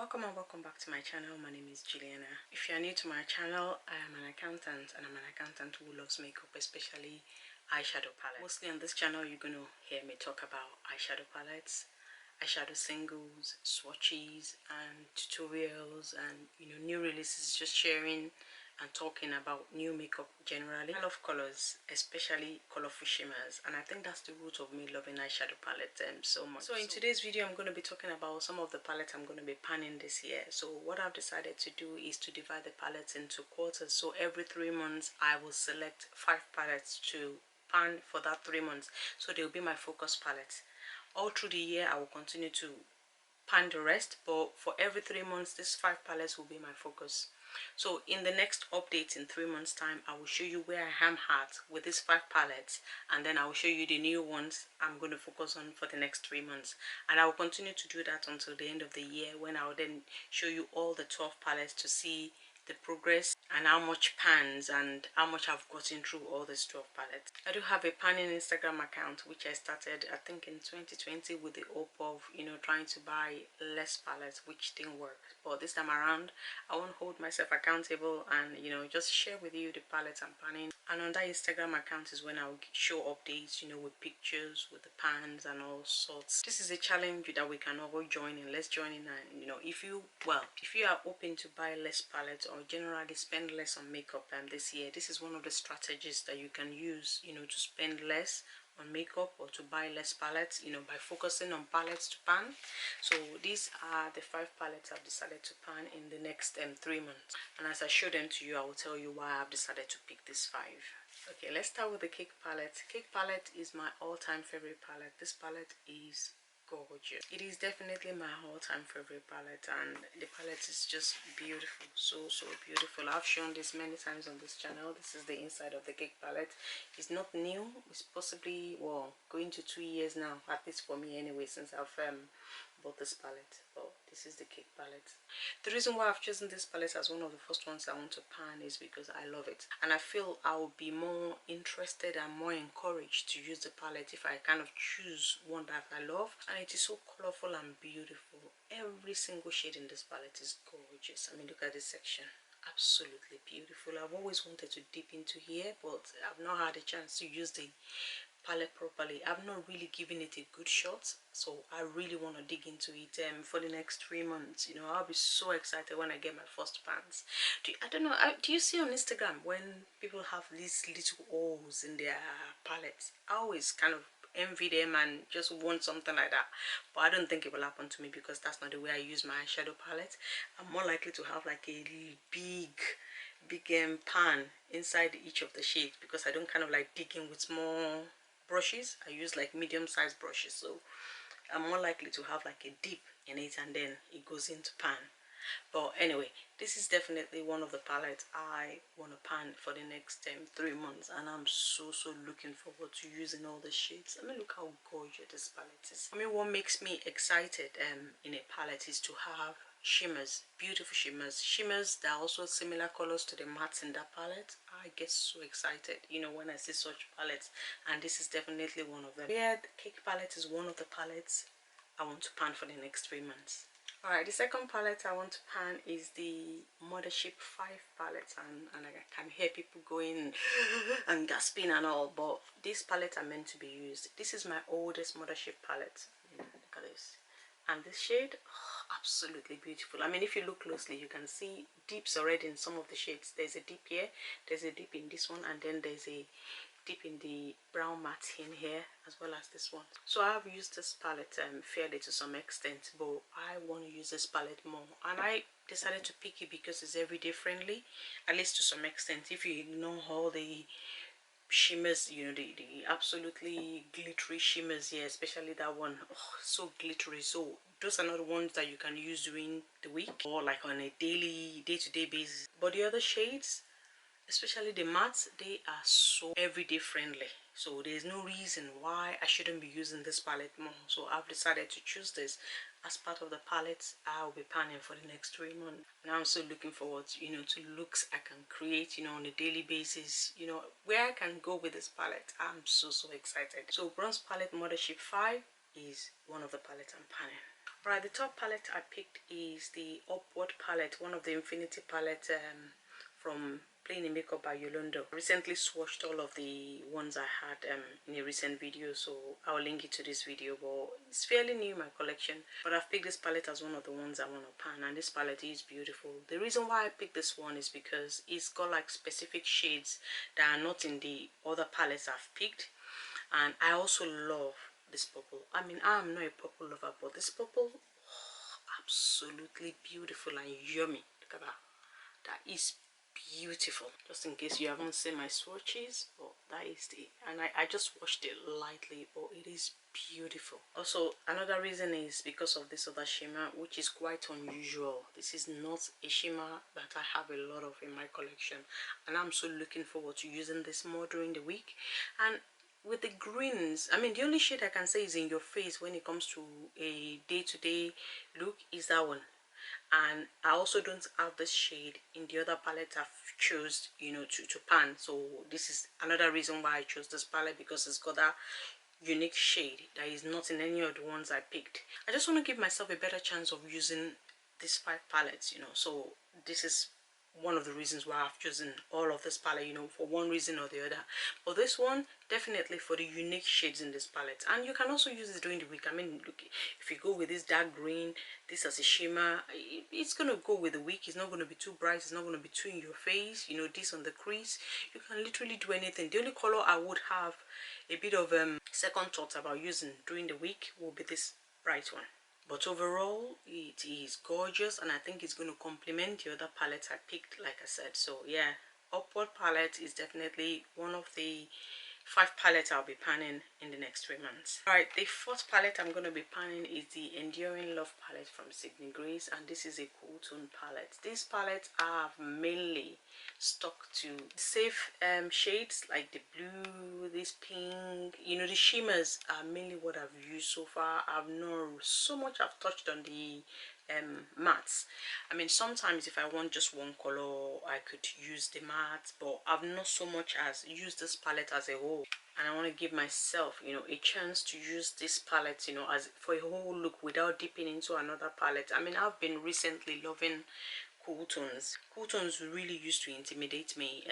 Welcome and welcome back to my channel. My name is Juliana. If you are new to my channel, I am an accountant, and I'm an accountant who loves makeup, especially eyeshadow palettes. Mostly on this channel you're going to hear me talk about eyeshadow palettes, eyeshadow singles, swatches and tutorials, and new releases, just sharing and talking about new makeup generally. I love colors, especially colorful shimmers, and I think that's the root of me loving eyeshadow palettes so much. So in today's video I'm going to be talking about some of the palettes I'm going to be panning this year. So what I've decided to do is to divide the palettes into quarters. So every 3 months I will select 5 palettes to pan for that 3 months. So they will be my focus palettes. All through the year I will continue to pan the rest, but for every 3 months these 5 palettes will be my focus. So in the next update in 3 months time I will show you where I am at with these 5 palettes, and then I will show you the new ones I'm going to focus on for the next 3 months, and I will continue to do that until the end of the year, when I will then show you all the 12 palettes to see the progress and how much pans and how much I've gotten through all these 12 palettes. I do have a panning Instagram account which I started I think in 2020 with the hope of trying to buy less palettes, which didn't work. But this time around I want to hold myself accountable and just share with you the palettes I'm panning. And on that Instagram account is when I'll show updates with pictures, with the pans and all sorts. This is a challenge that we can all join in. Let's join in, and if you are open to buy less palettes or generally spend less on makeup this year, this is one of the strategies that you can use to spend less on makeup or to buy less palettes, by focusing on palettes to pan. So these are the 5 palettes I've decided to pan in the next 3 months, and as I show them to you I will tell you why I've decided to pick these 5. Okay, let's start with the Cake palette. Cake palette is my all-time favorite palette. This palette is gorgeous. It is definitely my all-time favorite palette, and the palette is just beautiful, so beautiful. I've shown this many times on this channel. This is the inside of the Cake palette. It's not new. It's possibly going to 2 years now, at least for me anyway, since I've bought this palette. But this is the Cake palette. The reason why I've chosen this palette as one of the first ones I want to pan is because I love it, and I feel I will be more interested and more encouraged to use the palette if I kind of choose one that I love. And it is so colorful and beautiful. Every single shade in this palette is gorgeous. I mean, look at this section. Absolutely beautiful. I've always wanted to dip into here, but I've not had a chance to use the palette properly. I've not really given it a good shot, so I really want to dig into it for the next 3 months. I'll be so excited when I get my first pans. I don't know, do you see on Instagram when people have these little holes in their palettes? I always kind of envy them and just want something like that, but I don't think it will happen to me because that's not the way I use my eyeshadow palette. I'm more likely to have like a big pan inside each of the shades, because I don't kind of like dig in with small brushes. I use like medium-sized brushes, so I'm more likely to have like a dip in it and then it goes into pan. But anyway, this is definitely one of the palettes I want to pan for the next 3 months, and I'm so looking forward to using all the shades. I mean, look how gorgeous this palette is. I mean, what makes me excited in a palette is to have shimmers, beautiful shimmers that are also similar colors to the mattes in that palette. I get so excited when I see such palettes, and this is definitely one of them. Yeah, the Cake palette is one of the palettes I want to pan for the next 3 months. Alright, the second palette I want to pan is the Mothership 5 palette, and I can hear people going and gasping and all, but these palettes are meant to be used. This is my oldest Mothership palette. Look at this. And this shade, absolutely beautiful. I mean, if you look closely you can see dips already in some of the shades. There's a dip here, there's a dip in this one, and then there's a dip in the brown matte in here, as well as this one. So I have used this palette fairly to some extent, but I want to use this palette more, and I decided to pick it because it's everyday friendly, at least to some extent. If you ignore all the shimmers, the absolutely glittery shimmers here, especially that one, so glittery. So those are not the ones that you can use during the week or like on a day-to-day basis. But the other shades, especially the mattes, they are so everyday friendly, so there's no reason why I shouldn't be using this palette more. So I've decided to choose this as part of the palettes I'll be panning for the next 3 months. And I'm so looking forward to to looks I can create on a daily basis, where I can go with this palette. I'm so excited. So Bronze palette Mothership 5 is one of the palettes I'm panning. Right, the top palette I picked is the Upward palette, one of the Infinity palette from Playing in Makeup by Yolodo. I recently swatched all of the ones I had in a recent video, so I'll link it to this video, but it's fairly new in my collection. But I've picked this palette as one of the ones I want to pan, and this palette is beautiful. The reason why I picked this one is because it's got like specific shades that are not in the other palettes I've picked, and I also love this purple. I mean, I'm not a purple lover, but this purple, oh, absolutely beautiful and yummy. Look at that. That is beautiful. Just in case you haven't seen my swatches, oh, that is the, and I just washed it lightly, but it is beautiful. Also, another reason is because of this other shimmer, which is quite unusual. This is not a shimmer that I have a lot of in my collection, and I'm so looking forward to using this more during the week. And with the greens, I mean, the only shade I can say is in your face when it comes to a day-to-day look is that one. And I also don't have this shade in the other palette I've chose, you know, to pan. So this is another reason why I chose this palette, because it's got that unique shade that is not in any of the ones I picked. I just want to give myself a better chance of using these 5 palettes, you know, so this is one of the reasons why I've chosen all of this palette, you know, for one reason or the other. But this one, definitely for the unique shades in this palette. And you can also use it during the week. I mean, look, if you go with this dark green, this as a shimmer, it's going to go with the week. It's not going to be too bright. It's not going to be too in your face. You know, this on the crease. You can literally do anything. The only color I would have a bit of second thoughts about using during the week will be this bright one. But overall, it is gorgeous, and I think it's going to complement the other palettes I picked, like I said. So yeah, Upward palette is definitely one of the 5 palettes I'll be panning in the next 3 months. Alright, the 4th palette I'm going to be panning is the Enduring Love palette from Grace, and this is a cool tone palette. These palettes are mainly stuck to safe shades like the blue, this pink, you know, the shimmers are mainly what I've used so far. I've not so much I've touched on the mattes. I mean, sometimes if I want just one color I could use the matte, but I've not so much as used this palette as a whole, and I want to give myself, you know, a chance to use this palette, you know, as for a whole look without dipping into another palette. I mean, I've been recently loving cool tones. Cool tones really used to intimidate me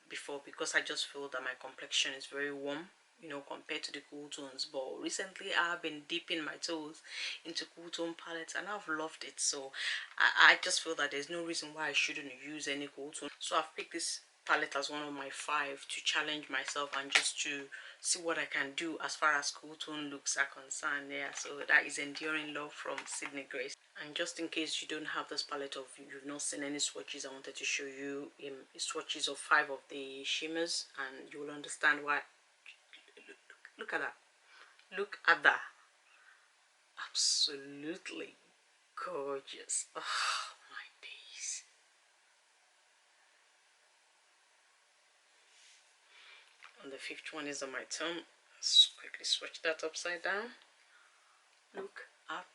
before, because I just feel that my complexion is very warm, you know, compared to the cool tones. But recently I've been dipping my toes into cool tone palettes, and I've loved it. So I just feel that there's no reason why I shouldn't use any cool tone. So I've picked this palette as one of my 5 to challenge myself and just to see what I can do as far as cool tone looks are concerned. Yeah, so that is Enduring Love from Grace. And just in case you don't have this palette, of you've not seen any swatches, I wanted to show you swatches of 5 of the shimmers, and you will understand why. Look at that. Look at that. Absolutely gorgeous. Oh my days. And the 5th one is on my tongue. Let's quickly swatch that upside down. Look at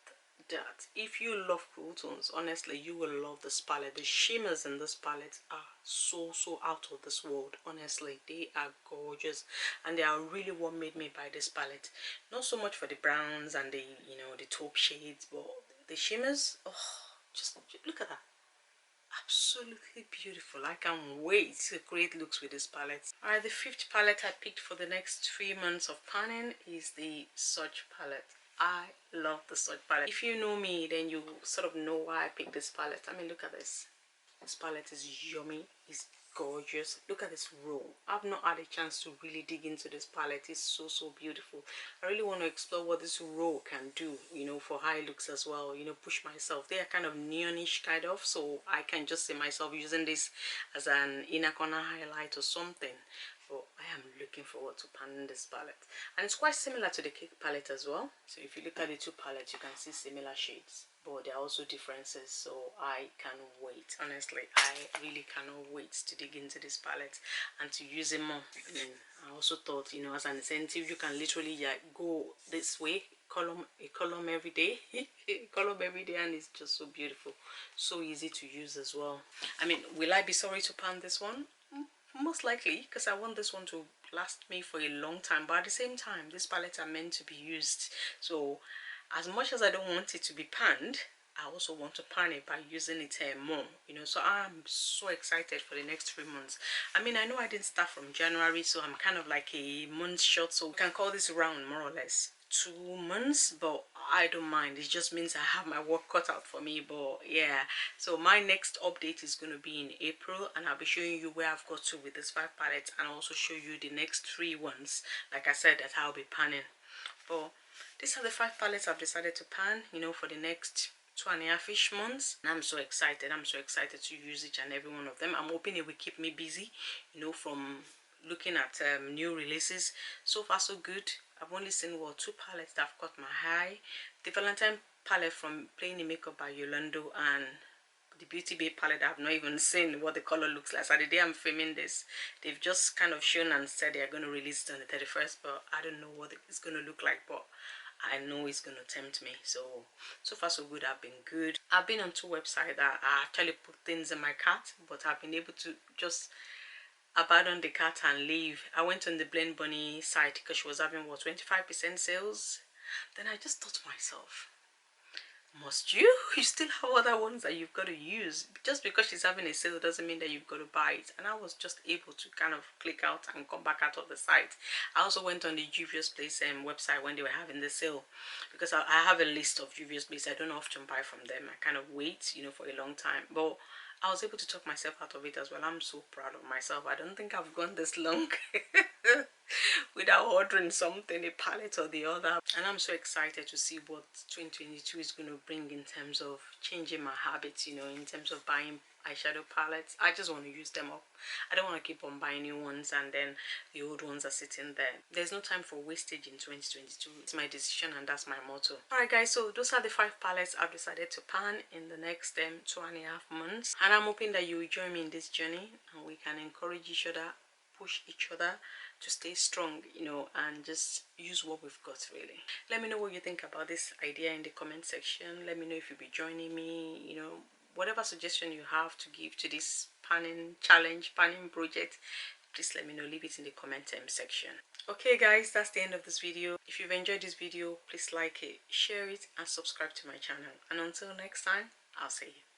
that. If you love cool tones, honestly, you will love this palette. The shimmers in this palette are so out of this world. Honestly, they are gorgeous, and they are really what made me buy this palette. Not so much for the browns and the, you know, the taupe shades, but the shimmers, oh, just look at that. Absolutely beautiful. I can't wait to create looks with this palette. Alright, the 5th palette I picked for the next 3 months of panning is the Surge palette. I love the Surge palette. If you know me, then you sort of know why I picked this palette. I mean, look at this. This palette is yummy. It's gorgeous. Look at this row. I've not had a chance to really dig into this palette. It's so beautiful. I really want to explore what this row can do, you know, for high looks as well, you know, push myself. They are kind of neonish kind of, so I can just see myself using this as an inner corner highlight or something. But I am looking forward to panning this palette, and it's quite similar to the Cake palette as well. So if you look at the 2 palettes, you can see similar shades, but there are also differences. So I can't wait. Honestly, I really cannot wait to dig into this palette and to use it more. I mean, I also thought, you know, as an incentive, you can literally go this way, a column every day, a column every day, and it's just so beautiful, so easy to use as well. I mean, will I be sorry to pan this one? Most likely, because I want this one to last me for a long time, but at the same time, these palettes are meant to be used, so as much as I don't want it to be panned, I also want to pan it by using it more, you know. So I'm so excited for the next 3 months. I mean, I know I didn't start from January, so I'm kind of like a month short, so we can call this round more or less 2 months, but I don't mind. It just means I have my work cut out for me. But yeah, so my next update is going to be in April, and I'll be showing you where I've got to with this 5 palettes, and I'll also show you the next 3 ones, like I said, that I'll be panning. But these are the 5 palettes I've decided to pan, you know, for the next 2.5-ish months, and I'm so excited. I'm so excited to use each and every one of them. I'm hoping it will keep me busy, you know, from looking at new releases. So far so good. I've only seen 2 palettes that have caught my eye. The Valentine palette from Playing in Makeup by Yolodo, and the Beauty Bay palette I've not even seen what the color looks like. So the day I'm filming this, they've just kind of shown and said they're going to release it on the 31st, but I don't know what it's going to look like, but I know it's going to tempt me. So far so good. I've been good. I've been on 2 websites that I actually put things in my cart, but I've been able to just abandon the cart and leave. I went on the Blend Bunny site because she was having 25% sales. Then I just thought to myself, must you? You still have other ones that you've got to use. Just because she's having a sale doesn't mean that you've got to buy it. And I was just able to kind of click out and come back out of the site. I also went on the Juvia's Place website when they were having the sale, because I have a list of Juvia's Place. I don't often buy from them. I kind of wait, you know, for a long time. But I was able to talk myself out of it as well. I'm so proud of myself. I don't think I've gone this long without ordering something, a palette or the other. And I'm so excited to see what 2022 is going to bring in terms of changing my habits, you know, in terms of buying eyeshadow palettes. I just want to use them up. I don't want to keep on buying new ones and then the old ones are sitting there. There's no time for wastage in 2022. It's my decision and that's my motto. Alright guys, so those are the 5 palettes I've decided to pan in the next 2.5 months, and I'm hoping that you will join me in this journey and we can encourage each other, push each other to stay strong, you know, and just use what we've got really. Let me know what you think about this idea in the comment section. Let me know if you'll be joining me, you know, whatever suggestion you have to give to this panning challenge, panning project, please let me know. Leave it in the comment section. Okay guys, that's the end of this video. If you've enjoyed this video, please like it, share it, and subscribe to my channel. And until next time, I'll see you.